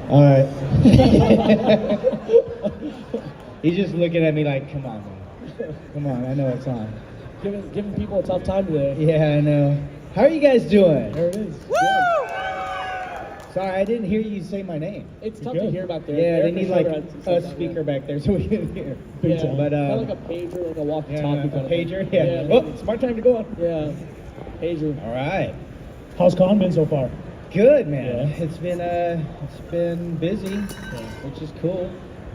All right. He's just looking at me like, come on, man. Come on, I know it's on. Giving people a tough time today. Yeah, I know. How are you guys doing? There it is. Woo! Sorry, I didn't hear you say my name. It's tough to hear back there. Yeah, they Eric need for like sure had a some speaker stuff, back there so we can hear. Yeah, But kind of like a pager, like a walkie-talkie. yeah, kind a of pager. thing. Yeah. Oh, smart time to go on. Yeah, pager. All right. How's con been so far? Good, man. Yeah. It's been busy, which is cool.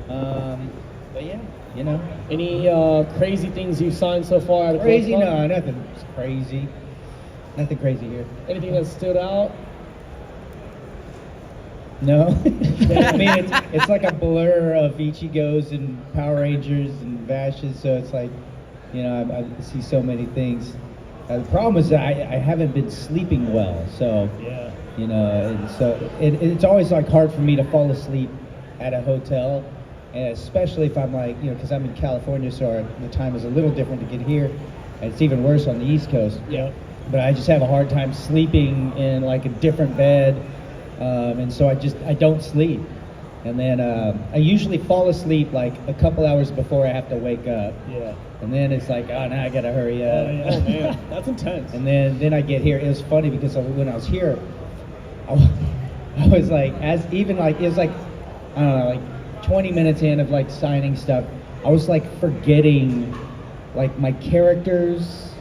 But yeah, you know. Any crazy things you've signed so far? At a Crazy? Club? No, nothing crazy. Nothing crazy here. Anything that stood out? No. I mean, it's like a blur of Ichigos and Power Rangers and Vashes, so it's like, you know, I see so many things. The problem is that I haven't been sleeping well, so, Yeah. you know, and so it's always like hard for me to fall asleep at a hotel, and especially if I'm like, you know, because I'm in California, so the time is a little different to get here, and it's even worse on the East Coast. Yeah. But I just have a hard time sleeping in like a different bed, and so I don't sleep, and then I usually fall asleep like a couple hours before I have to wake up, Yeah. and then it's like, oh, now I gotta hurry up. Oh, yeah. Oh man, that's intense. And then I get here. It was funny because when I was here, I was like, it was like, I don't know, like 20 minutes in of like signing stuff, I was like forgetting like my characters'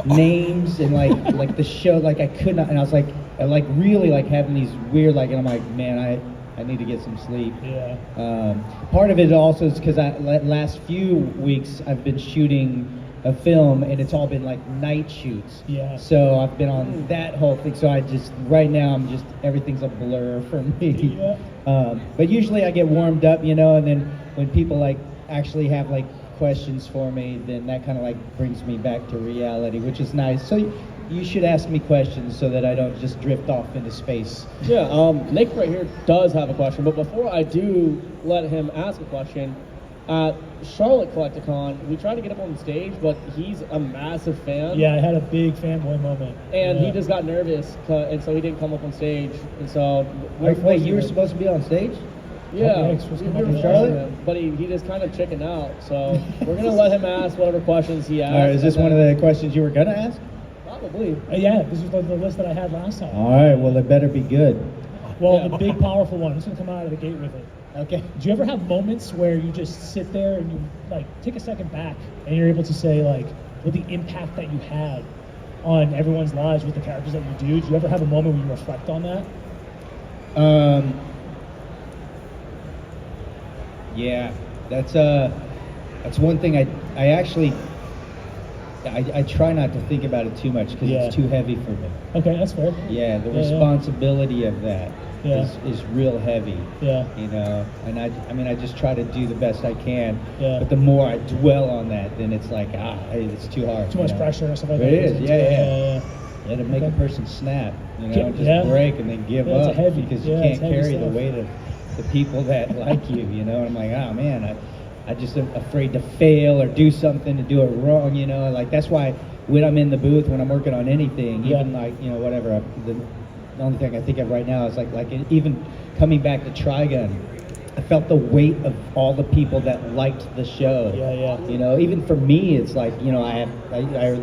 names and like the show, like I could not, and I was like really like having these weird like, and I'm like, man, I need to get some sleep. Yeah. Part of it also is because last few weeks I've been shooting a film and it's all been like night shoots. Yeah. So I've been on that whole thing. So right now everything's a blur for me. Yeah. But usually I get warmed up, you know, and then when people like actually have like questions for me, then that kind of like brings me back to reality, which is nice. So you should ask me questions so that I don't just drift off into space. Yeah, Nick right here does have a question, but before I do let him ask a question, at Charlotte Collecticon, we tried to get up on stage, but he's a massive fan. Yeah, I had a big fanboy moment. And yeah. he just got nervous, and so he didn't come up on stage. And so Wait, you were supposed to be on stage? Yeah, Nick's supposed to come we up were on Charlotte, Charlotte? but he just kind of chickened out. So we're gonna let him ask whatever questions he asks. All right, is this one of the questions you were gonna ask? Probably. Yeah, this was the list that I had last time. All right, well it better be good. Well, Yeah. the big powerful one. This one come out of the gate with it. Okay. Do you ever have moments where you just sit there and you like take a second back and you're able to say like what the impact that you had on everyone's lives with the characters that you do? Do you ever have a moment where you reflect on that? Yeah, that's one thing I actually I try not to think about it too much because Yeah. it's too heavy for me. Okay, that's fair. Yeah, the Yeah, responsibility of that Yeah. is real heavy. Yeah. You know, and I mean I just try to do the best I can. Yeah. But the more I dwell on that, then it's like it's too hard. Too you much know? pressure and stuff like It that. is, yeah. yeah. Yeah, to make Okay. a person snap, you know, Yeah, just yeah. break and then give Yeah, it's up heavy. because you Yeah, can't it's heavy carry the stuff. weight of the people that like you, you know. And I'm like, oh man, I just am afraid to fail or do something to do it wrong, you know. Like that's why when I'm in the booth, when I'm working on anything, even Yeah. like, you know, whatever, the only thing I think of right now is like even coming back to Trigun, I felt the weight of all the people that liked the show. Yeah, yeah. You know, even for me, it's like, you know, I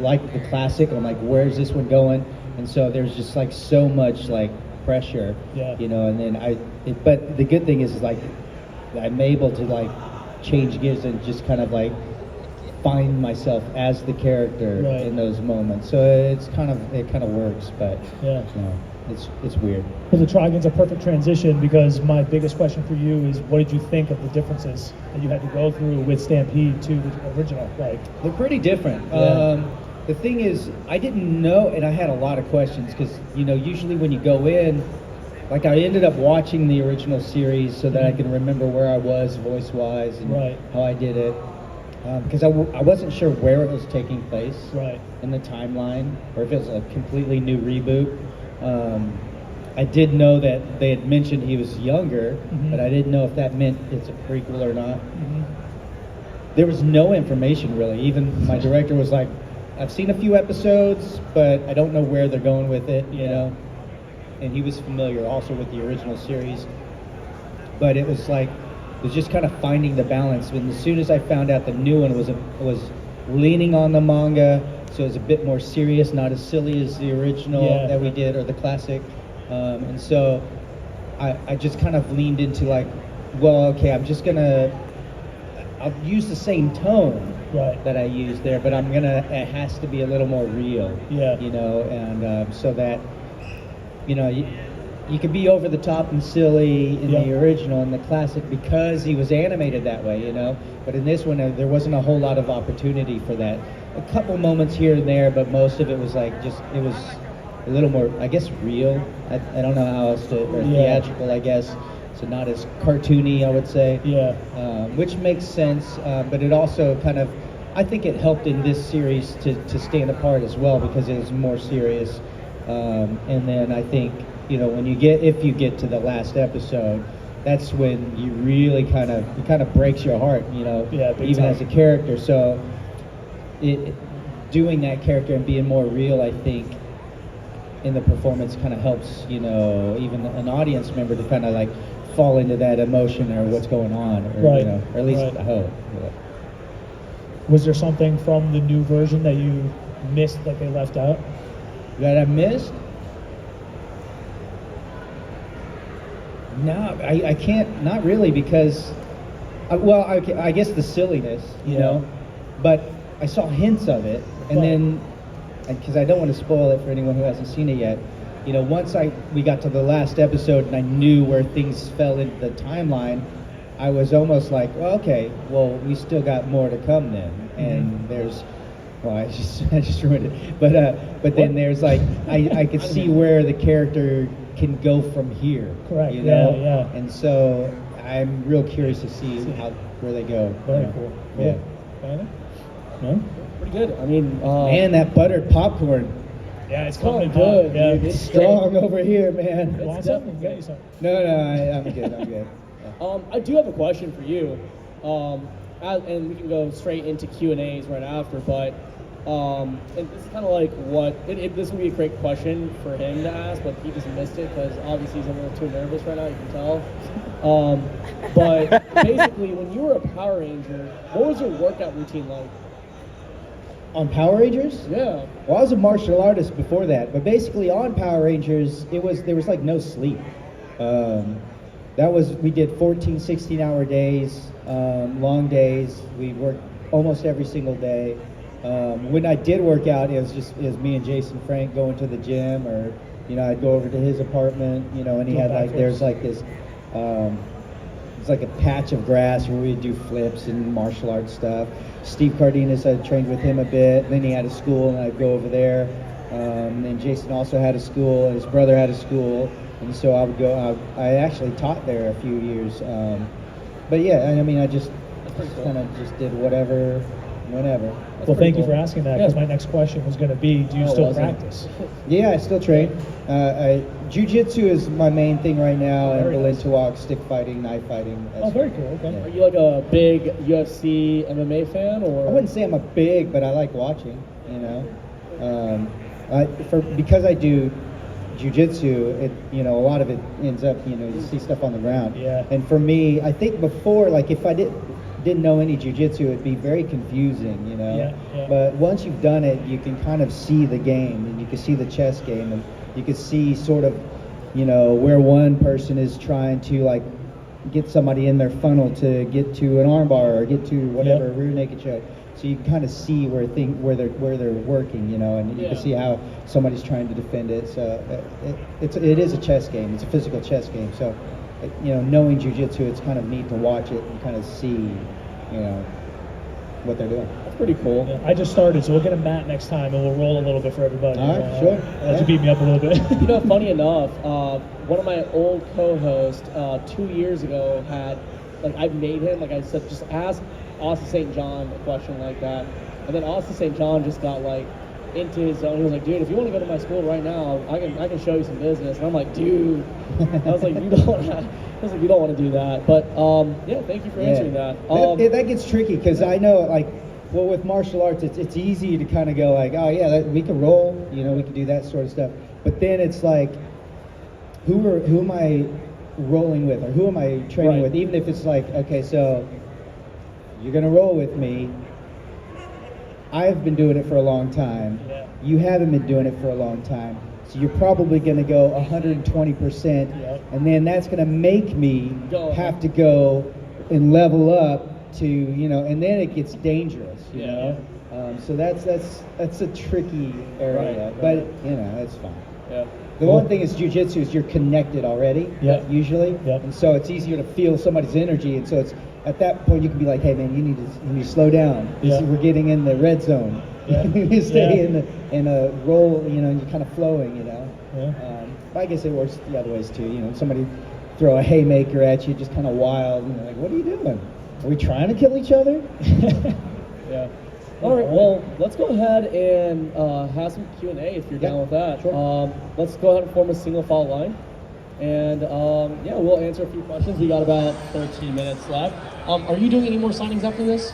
like the classic, and I'm like, where's this one going? And so there's just like so much like pressure, Yeah. you know, and then but the good thing is like I'm able to like change gears and just kind of like find myself as the character Right. in those moments. So it kind of works, but Yeah. you know, it's weird. Well, the Trigun's a perfect transition because my biggest question for you is what did you think of the differences that you had to go through with Stampede to the original? Like, They're pretty different. Yeah. The thing is, I didn't know, and I had a lot of questions because, you know, usually when you go in, like I ended up watching the original series so that I can remember where I was voice-wise and Right. how I did it. Because I wasn't sure where it was taking place right. in the timeline, or if it was a completely new reboot. I did know that they had mentioned he was younger, Mhm. but I didn't know if that meant it's a prequel or not. Mhm. There was no information really. Even my director was like, I've seen a few episodes, but I don't know where they're going with it, you know? and he was familiar also with the original series. But it was just kind of finding the balance. And as soon as I found out the new one was leaning on the manga, so it was a bit more serious, not as silly as the original that we did or the classic. And so I just kind of leaned into like, well, okay, I'll use the same tone that I used there, but it has to be a little more real. Yeah. You know, and so that, you know, you could be over the top and silly in the original and the classic because he was animated that way, you know. But in this one, there wasn't a whole lot of opportunity for that. A couple moments here and there, but most of it was like it was a little more, I guess, real. I don't know how else to, or theatrical, I guess. So not as cartoony, I would say. Yeah. Which makes sense, but it also kind of, I think it helped in this series to stand apart as well because it was more serious. And then I think, you know, if you get to the last episode, that's when you really kind of breaks your heart, you know, even as a character. So doing that character and being more real, I think, in the performance kind of helps, you know, even an audience member to kind of like fall into that emotion or what's going on, or, you know, or at least I hope. Yeah. Was there something from the new version that you missed that they left out? That I missed? No, I can't, not really, because, I guess the silliness, you know, but I saw hints of it, and then, because I don't want to spoil it for anyone who hasn't seen it yet, you know, once we got to the last episode and I knew where things fell into the timeline, I was almost like, well, okay, well, we still got more to come then, and there's, well, I just ruined it, but then there's like, I could see where the character can go from here. Correct. You know? Yeah. And so I'm real curious to see where they go. Very cool. Yeah. No? Pretty good. I mean, man, that buttered popcorn. Yeah, it's coming good. Yeah, Dude, It's strong over here, man. You want something? Get you something. No, I'm good. I'm good. Yeah. I do have a question for you, and we can go straight into Q&As right after. But and this is kind of like this would be a great question for him to ask, but he just missed it because obviously he's a little too nervous right now. You can tell. But basically, when you were a Power Ranger, what was your workout routine like? On Power Rangers? Yeah. Well, I was a martial artist before that, but basically on Power Rangers, there was like no sleep. We did 14, 16-hour days, long days. We worked almost every single day. When I did work out, it was me and Jason Frank going to the gym, or, you know, I'd go over to his apartment, you know, and he had like, there's like this, it's like a patch of grass where we'd do flips and martial arts stuff. Steve Cardenas, I trained with him a bit. Then he had a school, and I'd go over there. And Jason also had a school, and his brother had a school. And so I would go. I actually taught there a few years. But yeah, I mean, I just kind of just did whatever, whenever. Well, thank you for asking that, because my next question was going to be, do you still practice? Yeah, I still train. Jiu-jitsu is my main thing right now, and Balintawak, stick fighting, knife fighting. Very cool. Okay. Are you like a big UFC MMA fan, or? I wouldn't say I'm a big, but I like watching, you know. Because I do jiu-jitsu, you know, a lot of it ends up, you know, you see stuff on the ground. Yeah. And for me, I think before, like, if I didn't know any jiu-jitsu, it'd be very confusing, you know. Yeah. But once you've done it, you can kind of see the game, and you can see the chess game, and you can see sort of, you know, where one person is trying to like get somebody in their funnel to get to an armbar or get to whatever rear naked choke. So you can kind of see where they're working, you know, and you can see how somebody's trying to defend it. So it is a chess game. It's a physical chess game. So, you know, knowing jiu-jitsu, it's kind of neat to watch it and kind of see, you know, what they're doing. That's pretty cool. Yeah, I just started, so we'll get a mat next time, and we'll roll a little bit for everybody. All right, sure. To beat me up a little bit. You know, funny enough, one of my old co-hosts 2 years ago had, like, I made him, like I said, just ask Austin St. John a question like that. And then Austin St. John just got, like, into his zone. He was like, dude, if you want to go to my school right now, I can show you some business. And I'm like, dude, I was like, you don't want to do that. But yeah, thank you for answering that. That gets tricky because I know, like, well, with martial arts, it's easy to kind of go like, oh yeah, we can roll, you know, we can do that sort of stuff. But then it's like, who am I rolling with, or who am I training Right. with? Even if it's like, okay, so you're gonna roll with me. I've been doing it for a long time. Yeah. You haven't been doing it for a long time. So you're probably going to go 120%, Yep. and then that's going to make me Go. have to go and level up to, and then it gets dangerous, you Yeah. know. So that's a tricky area, Right, but right. that's fine. Yeah. The one thing is jujitsu is you're connected already, Yep. usually, Yep. and so it's easier to feel somebody's energy, and so it's at that point you can be like, hey man, you need to slow down. Yeah. We're getting in the red zone. Yeah. You stay Yeah. in a roll, and you're kind of flowing, Yeah. But I guess it works the other ways too. Somebody throw a haymaker at you, just kind of wild, like, what are you doing? Are we trying to kill each other? Yeah. All right. Well, let's go ahead and have some Q&A if you're Yeah, down with that. sure. Let's go ahead and form a single file line, and yeah, we'll answer a few questions. We got about 13 minutes left. Are you doing any more signings after this?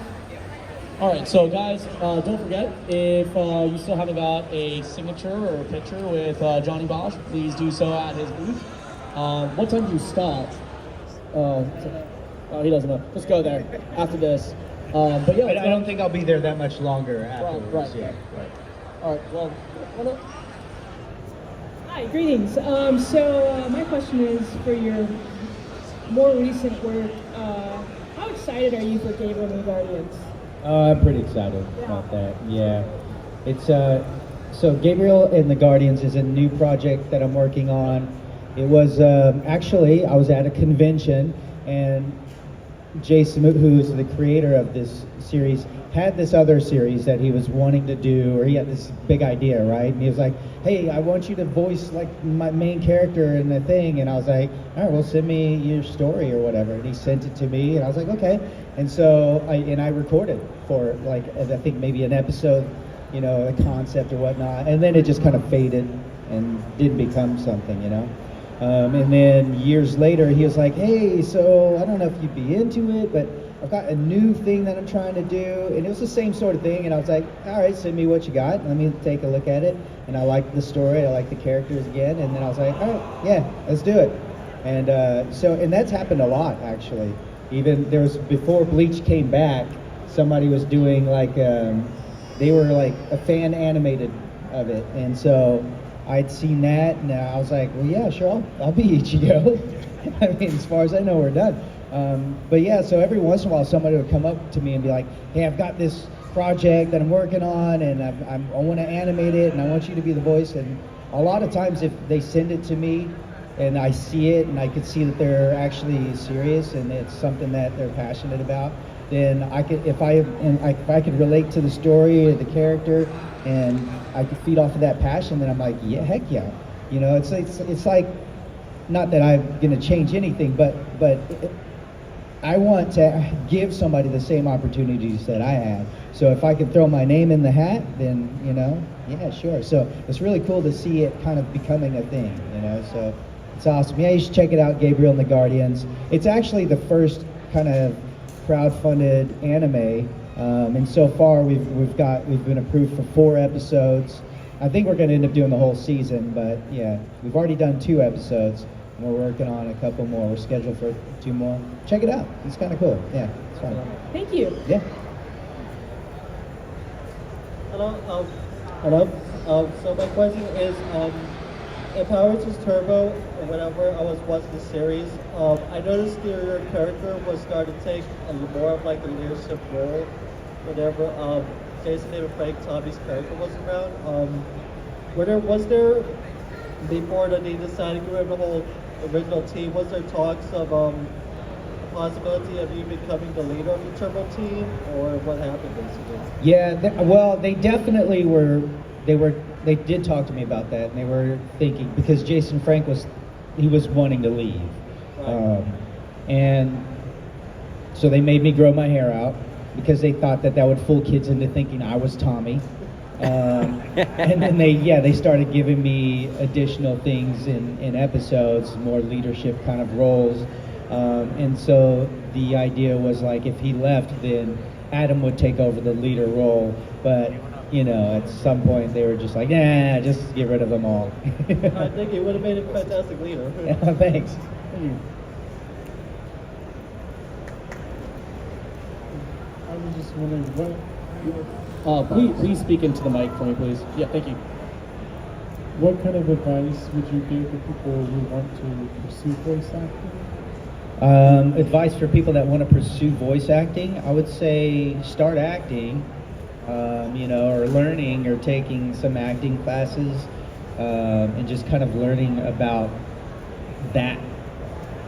All right. So guys, don't forget, if you still haven't got a signature or a picture with Johnny Bosch, please do so at his booth. What time do you stop? Oh, he doesn't know. Let's go there after this. But yeah, I don't think I'll be there that much longer afterwards. Right. Yeah. All right. Well, why not? Hi, greetings. My question is for your more recent work. How excited are you for Gabriel and the Guardians? I'm pretty excited about that. Yeah, it's so Gabriel and the Guardians is a new project that I'm working on. It was actually I was at a convention, and Jason, who's the creator of this series, had this other series that he was wanting to do, or he had this big idea, right? And he was like, hey, I want you to voice like my main character in the thing. And I was like, all right, well, send me your story or whatever. And he sent it to me, and I was like, okay. And so I recorded for like, I think maybe an episode, a concept or whatnot. And then it just kind of faded and didn't become something, And then years later, he was like, hey, so I don't know if you'd be into it, but I've got a new thing that I'm trying to do. And it was the same sort of thing. And I was like, all right, send me what you got. Let me take a look at it. And I liked the story. I liked the characters again. And then I was like, all right, yeah, let's do it. And and that's happened a lot, actually. Even there was, before Bleach came back, somebody was doing like, they were like a fan animated of it. And so I'd seen that, and I was like, well, yeah, sure, I'll be Ichigo. I mean, as far as I know, we're done. But yeah, so every once in a while, somebody would come up to me and be like, hey, I've got this project that I'm working on, and I want to animate it, and I want you to be the voice. And a lot of times, if they send it to me, and I see it, and I can see that they're actually serious, and it's something that they're passionate about, then I could, if I could relate to the story or the character, and I could feed off of that passion, then I'm like, yeah, heck yeah. It's like, not that I'm gonna change anything, but I want to give somebody the same opportunities that I had. So if I could throw my name in the hat, then, yeah, sure. So it's really cool to see it kind of becoming a thing, so it's awesome. Yeah, you should check it out, Gabriel and the Guardians. It's actually the first kind of crowdfunded anime, and so far we've been approved for 4 episodes. I think we're going to end up doing the whole season, but yeah, we've already done 2 episodes, and we're working on a couple more. We're scheduled for 2 more. Check it out. It's kind of cool. Yeah, it's fun. Thank you. Yeah. Hello. So my question is, in Power Rangers Turbo, whenever I was watching the series, I noticed your character was starting to take more of like a leadership role whenever Jason David Frank, Tommy's character was around. Was there before that they decided to have the whole original team? Was there talks of possibility of you becoming the leader of the Turbo team, or what happened basically? Yeah, they definitely were. They did talk to me about that, and they were thinking, because Jason Frank was wanting to leave, Right. and so they made me grow my hair out because they thought that would fool kids into thinking I was Tommy. And then they started giving me additional things in episodes, more leadership kind of roles. And so the idea was like, if he left, then Adam would take over the leader role. But you know, at some point they were just like, nah, just get rid of them all. I think it would have made a fantastic leader. Yeah, thanks. I was just wondering Please speak into the mic for me, please. Yeah, thank you. what kind of advice would you give to people who want to pursue voice acting? Advice for people that want to pursue voice acting, I would say start acting, you know, or learning or taking some acting classes, and just kind of learning about that,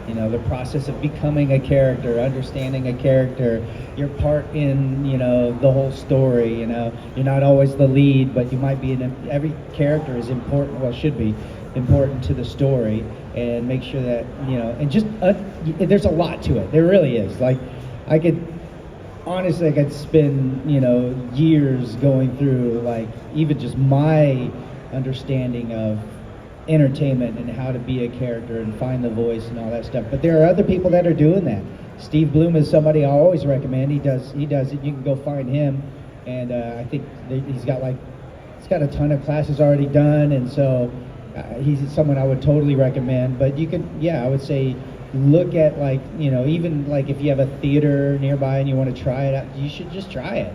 you know, the process of becoming a character, understanding a character, your part in, you know, the whole story. You know, you're not always the lead, but you might be in every character is important, well, should be important to the story, and make sure that, you know, and just there's a lot to it. There really is. Like, I could spend, you know, years going through, like, even just my understanding of entertainment and how to be a character and find the voice and all that stuff. But there are other people that are doing that. Steve Bloom is somebody I always recommend. He does it. You can go find him, and I think he's got a ton of classes already done, and so he's someone I would totally recommend. But you could, yeah, I would say look at, like, you know, even like if you have a theater nearby and you want to try it out, you should just try it.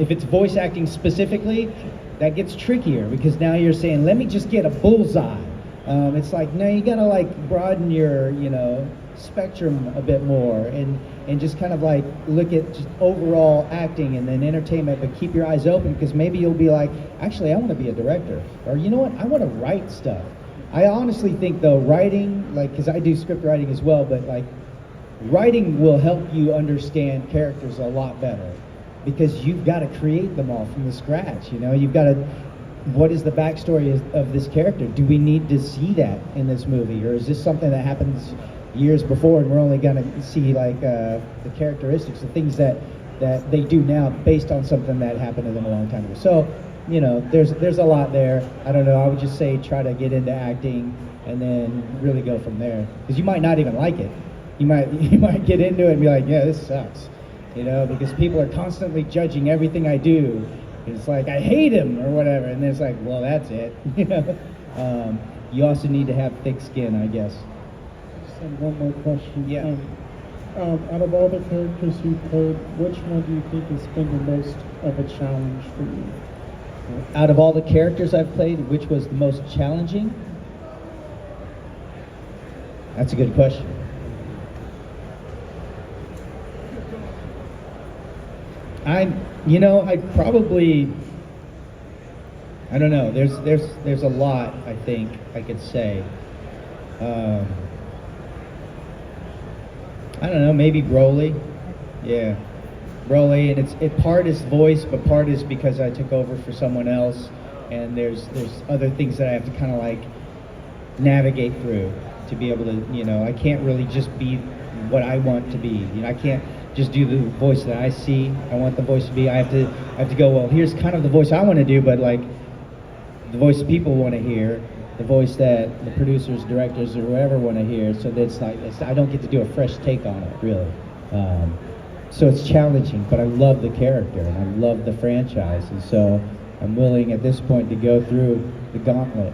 If it's voice acting specifically, that gets trickier, because now you're saying, let me just get a bullseye. It's like, no, you gotta, like, broaden your, you know, spectrum a bit more, and just kind of like look at just overall acting and then entertainment, but keep your eyes open, because maybe you'll be like, actually, I want to be a director, or you know what, I want to write stuff. I honestly think, though, writing, like, because I do script writing as well, but like writing will help you understand characters a lot better, because you've got to create them all from the scratch. You know, you've got to, what is the backstory of this character? Do we need to see that in this movie, or is this something that happens years before and we're only going to see, like, the characteristics, the things that they do now based on something that happened to them a long time ago? So, you know, there's a lot there. I don't know, I would just say try to get into acting and then really go from there, because you might not even like it. You might get into it and be like, yeah, this sucks, you know, because people are constantly judging everything I do. It's like, I hate him or whatever, and then it's like, well, that's it. You know, you also need to have thick skin, I guess. Just have one more question. Yeah. Out of all the characters you've played, which one do you think has been the most of a challenge for you? Out of all the characters I've played, which was the most challenging? That's a good question. I don't know. There's a lot, I think I could say. I don't know. Maybe Broly. Yeah, Broly, and part is voice, but part is because I took over for someone else, and there's other things that I have to kind of like navigate through to be able to, you know, I can't really just be what I want to be. You know, I can't just do the voice that I see. I want the voice to be. I have to go, well, here's kind of the voice I want to do, but like the voice people want to hear, the voice that the producers, directors, or whoever want to hear. So that's like, I don't get to do a fresh take on it, really. So it's challenging, but I love the character and I love the franchise, and so I'm willing at this point to go through the gauntlet.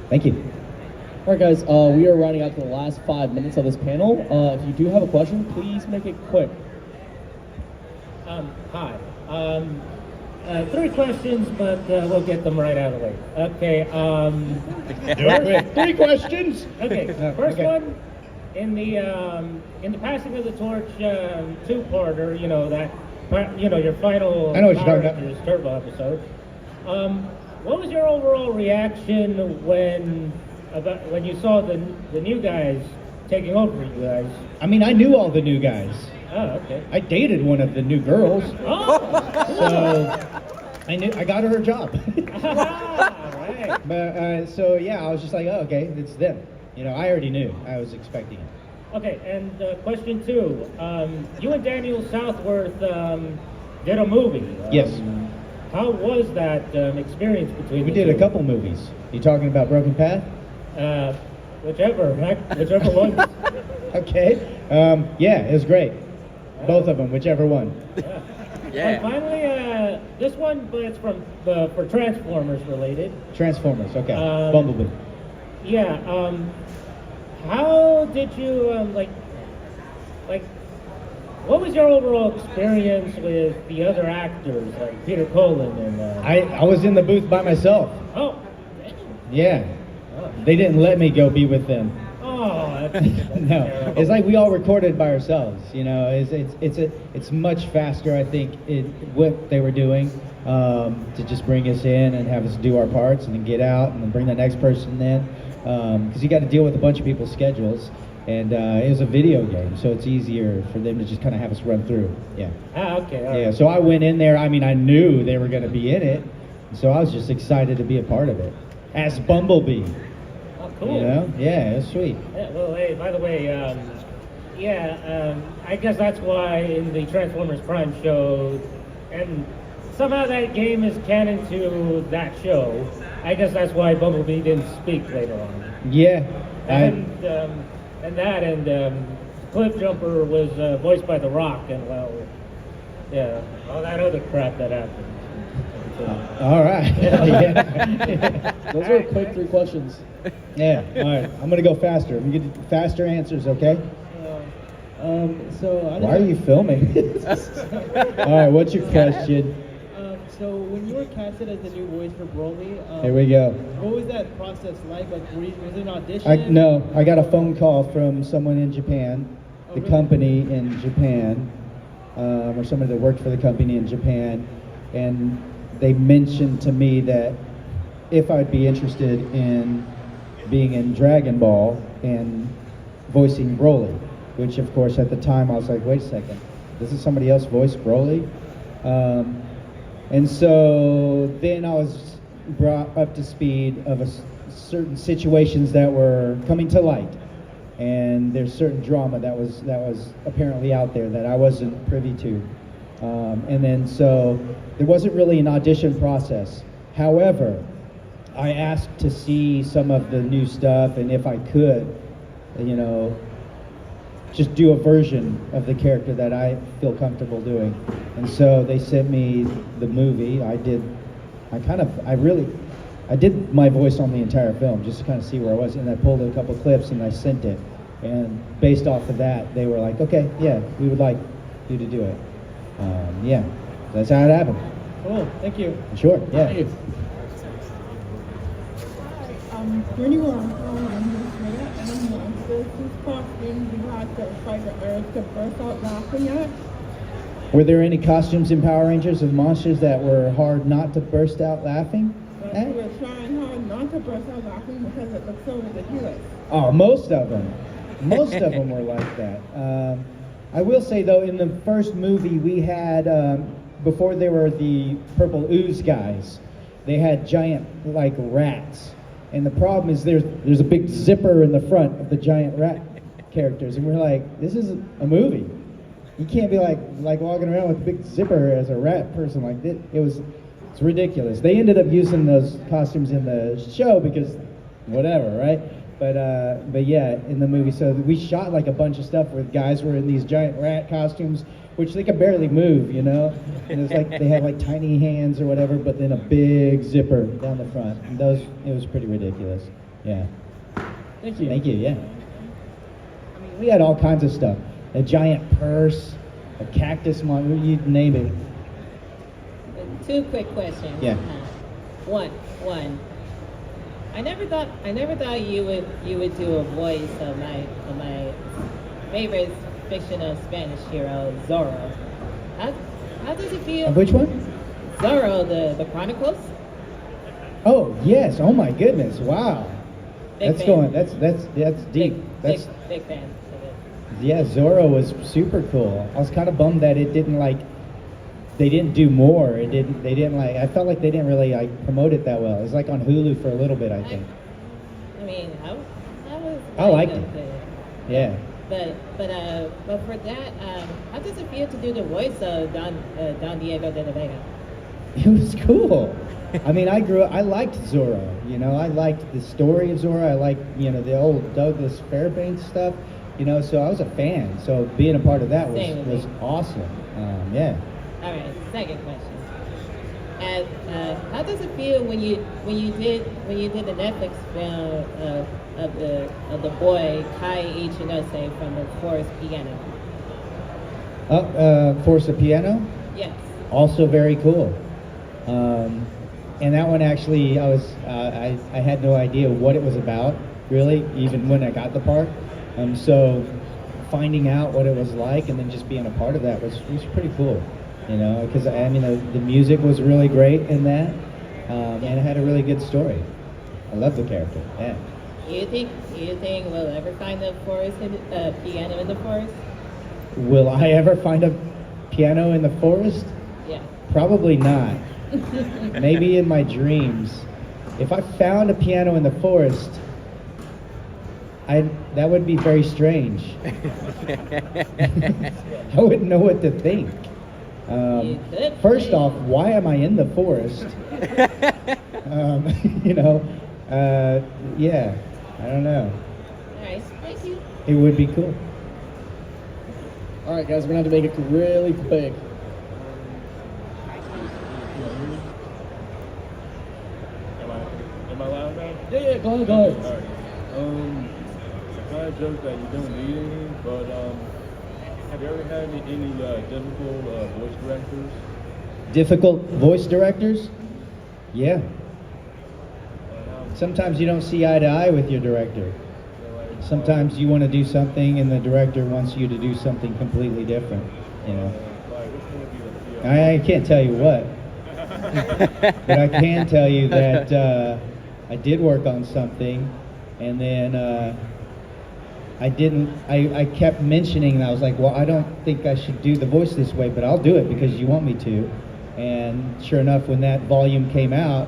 Thank you. All right, guys, we are rounding out to the last 5 minutes of this panel. If you do have a question, please make it quick. Hi. 3 questions, but we'll get them right out of the way. Okay. 3 questions. Okay. First one, in the passing of the torch 2-parter, you know that, you know, your final I know what you're talking about. Power Rangers Turbo episode. What was your overall reaction when you saw the new guys taking over you guys? I mean, I knew all the new guys. Oh, okay. I dated one of the new girls, Oh, so I got her a job. right. But so yeah, I was just like, oh, okay, it's them. You know, I already knew. I was expecting it. Okay, and question 2. You and Daniel Southworth did a movie. Yes. How was that experience between We the did a two? couple movies. You talking about Broken Path? Whichever one. Okay. Yeah, it was great. Both of them, whichever one. Yeah. And finally, this one, but it's from for Transformers related. Transformers. Okay. Um, Bumblebee. Yeah. How did you like? What was your overall experience with the other actors, like Peter Cullen and? I was in the booth by myself. Oh. Yeah. Oh. They didn't let me go be with them. Oh, that's No, terrible. it's like we all recorded by ourselves. You know, it's much faster. I think what they were doing to just bring us in and have us do our parts and then get out and then bring the next person in because you got to deal with a bunch of people's schedules. And it was a video game, so it's easier for them to just kind of have us run through. Yeah. Ah, okay. all Yeah. right. So I went in there. I mean, I knew they were going to be in it, so I was just excited to be a part of it as Bumblebee. Oh, cool. You know? Yeah, it was sweet. Yeah, well, hey, by the way, I guess that's why in the Transformers Prime show, and somehow that game is canon to that show. I guess that's why Bumblebee didn't speak later on. Yeah. And Cliff Jumper was voiced by The Rock, and well, yeah, all that other crap that happened. All right. Yeah. Those are quick 3 questions. Yeah. All right. I'm gonna go faster. I'm gonna get faster answers. Okay. So I Why are you filming? All right. What's your question? So when you were casted as the new voice for Broly, Here we go. what was that process like? Like, was it an audition? No, I got a phone call from someone in Japan, the Okay. company in Japan, or somebody that worked for the company in Japan, and they mentioned to me that if I'd be interested in being in Dragon Ball and voicing Broly, which of course at the time I was like, wait a second, this is somebody else voice Broly? And so then I was brought up to speed of certain situations that were coming to light, and there's certain drama that was apparently out there that I wasn't privy to, and then so there wasn't really an audition process. However, I asked to see some of the new stuff, and if I could, you know, just do a version of the character that I feel comfortable doing. And so they sent me the movie. I did my voice on the entire film just to kind of see where I was, and I pulled a couple clips and I sent it. And based off of that, they were like, okay, yeah, we would like you to do it. Yeah, that's how it happened. Cool. Thank you. Sure, yeah. Thank you. When you were on and monsters, whose costumes you had to fight the earth to burst out laughing at? Were there any costumes in Power Rangers of monsters that were hard not to burst out laughing But at? you were trying hard not to burst out laughing because it looked so ridiculous. Oh, most of them. Most of them were like that. I will say, though, in the first movie we had, before there were the purple ooze guys, they had giant, like, rats. And the problem is there's a big zipper in the front of the giant rat characters. And we're like, this is a movie. You can't be like walking around with a big zipper as a rat person like this. It's ridiculous. They ended up using those costumes in the show because whatever, right? But yeah, in the movie, so we shot like a bunch of stuff where guys were in these giant rat costumes, which they could barely move, you know? And it's like they had like tiny hands or whatever, but then a big zipper down the front. And it was pretty ridiculous. Yeah. Thank you. Thank you, yeah. I mean, we had all kinds of stuff. A giant purse, a cactus monster, you name it. 2 quick questions. Yeah. One. I never thought you would do a voice of my favorite fictional Spanish hero, Zorro. How does it feel? Of which one? Zorro, the Chronicles. Oh yes! Oh my goodness! Wow. Big That's fan. going. That's deep. That's Big fan of it. yeah. Zorro was super cool. I was kind of bummed that it didn't they didn't do more. They didn't I felt like they didn't really promote it that well. It was like on Hulu for a little bit, I think. I mean, I was. I liked it. okay. Yeah. But for that, how does it feel to do the voice of Don Diego de la Vega? It was cool. I mean, I liked Zorro. You know, I liked the story of Zorro. I liked, the old Douglas Fairbanks stuff. So I was a fan. So being a part of that Same with was me. awesome. Yeah. All right, second question. And how does it feel when you did the Netflix film of the boy Kai Ichinose from the Forest Piano? Force a Piano, Yes. also very cool. And that one actually, I had no idea what it was about, really, even when I got the part. So finding out what it was like and then just being a part of that was pretty cool, you know, because I mean the music was really great in that, and it had a really good story. I love the character. Yeah. Do you think we'll ever find a piano in the forest? Will I ever find a piano in the forest? Yeah. Probably not. Maybe in my dreams. If I found a piano in the forest, that would be very strange. I wouldn't know what to think. First off, why am I in the forest? You know, yeah, I don't know. All right, thank you. It would be cool. All right, guys, we're gonna have to make it really quick. Am I loud now? Yeah, go ahead. Alright. I kind of joke that you don't need any, but have you ever had any difficult voice directors? Difficult voice directors? Yeah. Sometimes you don't see eye to eye with your director. Sometimes you want to do something and the director wants you to do something completely different, you know. Like, which one would be the I can't tell you what, but I can tell you that I did work on something, and then I kept mentioning, and I was like, well, I don't think I should do the voice this way, but I'll do it because you want me to. And sure enough, when that volume came out,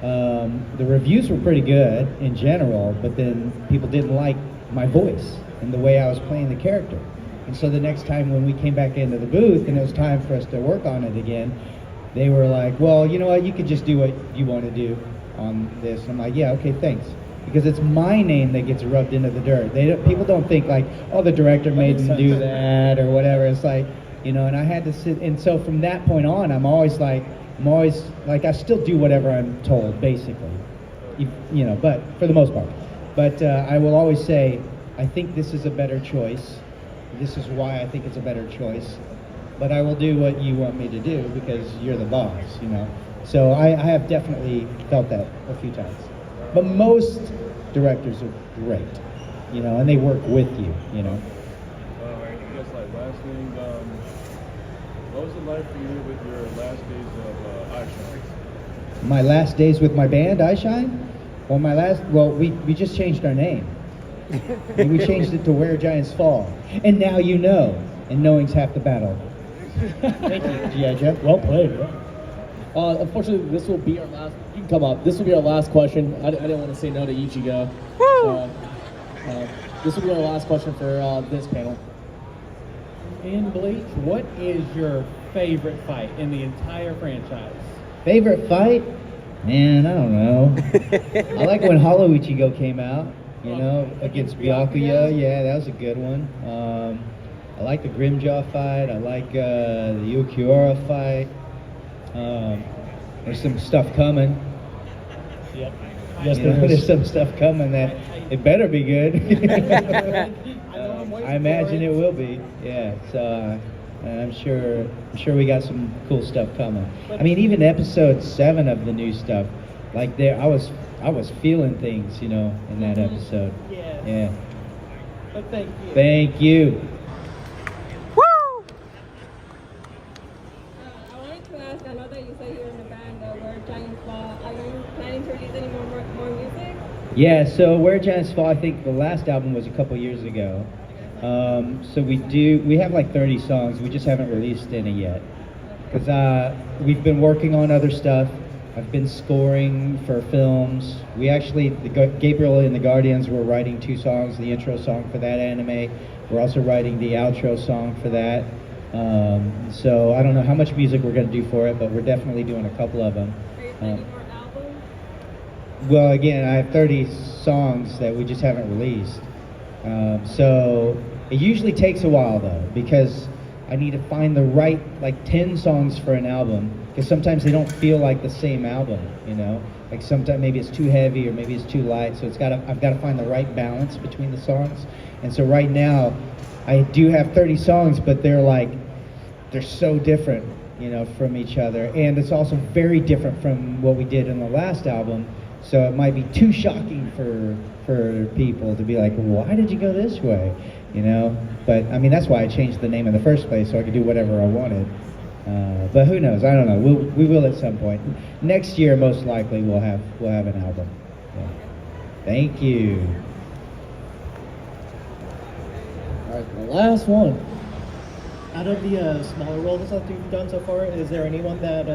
the reviews were pretty good in general, but then people didn't like my voice and the way I was playing the character. And so the next time when we came back into the booth and it was time for us to work on it again, they were like, well, you know what, you could just do what you want to do on this. And I'm like, yeah, okay, thanks. Because it's my name that gets rubbed into the dirt. People don't think like, oh, the director made them do that or whatever. It's like, you know, and I had to sit, and so from that point on, I'm always like, I still do whatever I'm told, basically, you know, but for the most part. But I will always say, I think this is a better choice. This is why I think it's a better choice. But I will do what you want me to do because you're the boss, you know. So I have definitely felt that a few times. But most directors are great, you know, and they work with you, you know. I guess like last thing, what was it like for you with your last days of iShine? My last days with my band, iShine? Well, we just changed our name. And we changed it to Where Giants Fall. And now you know, and knowing's half the battle. Thank you. Yeah, Jeff? Well played. Yeah. Unfortunately, this will be our last. You can come up. This will be our last question. I didn't want to say no to Ichigo. This will be our last question for this panel. In Bleach, what is your favorite fight in the entire franchise? Favorite fight? Man, I don't know. I like when Hollow Ichigo came out, you know, against Byakuya. Yeah, that was a good one. I like the Grimjaw fight. I like the Yukiura fight. There's some stuff coming. Yep. Yes, You know, there there's is. some stuff coming that it better be good. I imagine it will be. Yeah. So I'm sure we got some cool stuff coming. I mean, even episode 7 of the new stuff, like there, I was feeling things, you know, in that episode. Yes. Yeah. But thank you. Thank you. I wanted to ask, I know that you said you're in a band, Where Giants Fall. Are you planning to release any more music? Yeah, so Where Giants Fall, I think the last album was a couple years ago. So we have like 30 songs, we just haven't released any yet. Because we've been working on other stuff. I've been scoring for films. We actually, Gabriel and the Guardians were writing 2 songs, the intro song for that anime. We're also writing the outro song for that. So I don't know how much music we're going to do for it, but we're definitely doing a couple of them. Are you planning more albums? Well, again, I have 30 songs that we just haven't released. So it usually takes a while though, because I need to find the right, like 10 songs for an album. because sometimes they don't feel like the same album, you know. Like sometimes maybe it's too heavy or maybe it's too light, so I've got to find the right balance between the songs. And so right now, I do have 30 songs, but they're so different, you know, from each other, and it's also very different from what we did in the last album. So it might be too shocking for people to be like, why did you go this way, you know? But I mean, that's why I changed the name in the first place, so I could do whatever I wanted. But who knows? I don't know. We will at some point. Next year, most likely, we'll have an album. Yeah. Thank you. All right, the last one. Out of the smaller roles that you've done so far, is there anyone that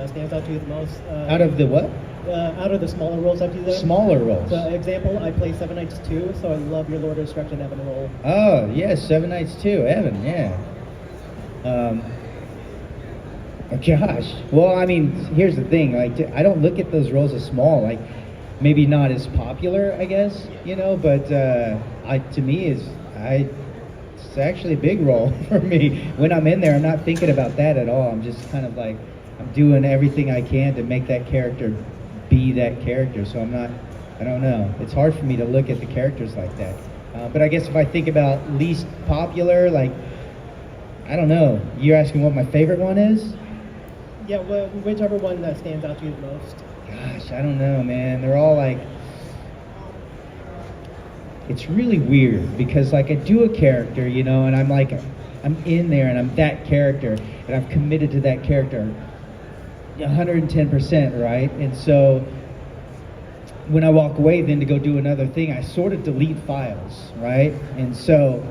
stands out to you the most? Out of the what? Out of the smaller roles that you've done? Smaller roles. For example, I play Seven Nights 2, so I love your Lord of Destruction Evan role. Oh, yes, Seven Nights 2, Evan, yeah. Oh, gosh. Well, I mean, here's the thing. Like, I don't look at those roles as small. Like, maybe not as popular, I guess, you know, but to me, it's actually a big role for me. When I'm in there, I'm not thinking about that at all. I'm just kind of like, I'm doing everything I can to make that character be that character. So I don't know. It's hard for me to look at the characters like that. But I guess if I think about least popular, like, I don't know. You're asking what my favorite one is? Yeah, whichever one that stands out to you the most. Gosh, I don't know, man. They're all like, it's really weird because like I do a character, you know, and I'm in there and I'm that character and I'm committed to that character 110%, right? And so when I walk away then to go do another thing, I sort of delete files, right? And so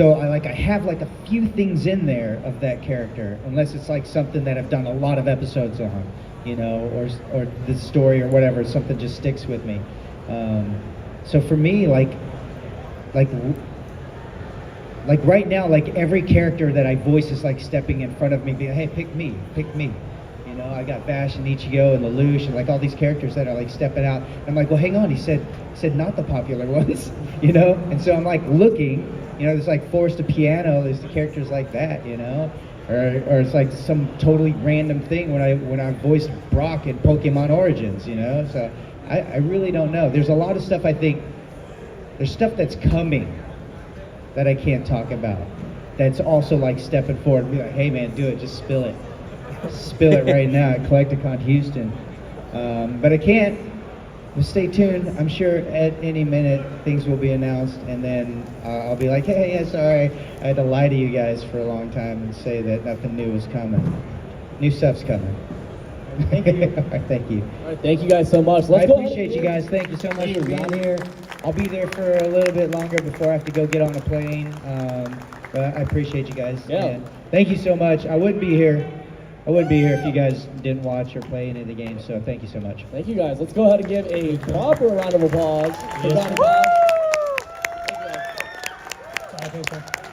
I have like a few things in there of that character, unless it's like something that I've done a lot of episodes on, you know, or the story or whatever, something just sticks with me. So for me, like right now, like every character that I voice is like stepping in front of me, being, hey, pick me. You know, I got Bash and Ichigo and Lelouch and like all these characters that are like stepping out. And I'm like, well, hang on. He said not the popular ones, you know? And so I'm like looking, you know, there's like Forrest the Piano, there's the characters like that, you know? Or it's like some totally random thing when I voiced Brock in Pokemon Origins, you know? So I really don't know. There's a lot of stuff I think, there's stuff that's coming that I can't talk about. That's also like stepping forward and be like, hey man, do it, just spill it. Spill it right now at Collecticon Houston. But I can't. But stay tuned. I'm sure at any minute things will be announced, and then I'll be like, hey, yeah, sorry, I had to lie to you guys for a long time and say that nothing new is coming. New stuff's coming. Thank you. All right, thank you. All right, thank you guys so much. I appreciate you guys. Thank you so much for being here. I'll be there for a little bit longer before I have to go get on a plane. But I appreciate you guys. Yeah. And thank you so much. I wouldn't be here if you guys didn't watch or play any of the games. So thank you so much. Thank you guys. Let's go ahead and give a proper round of applause. Yes. For Johnny Bosch. Thank you guys. Thank you.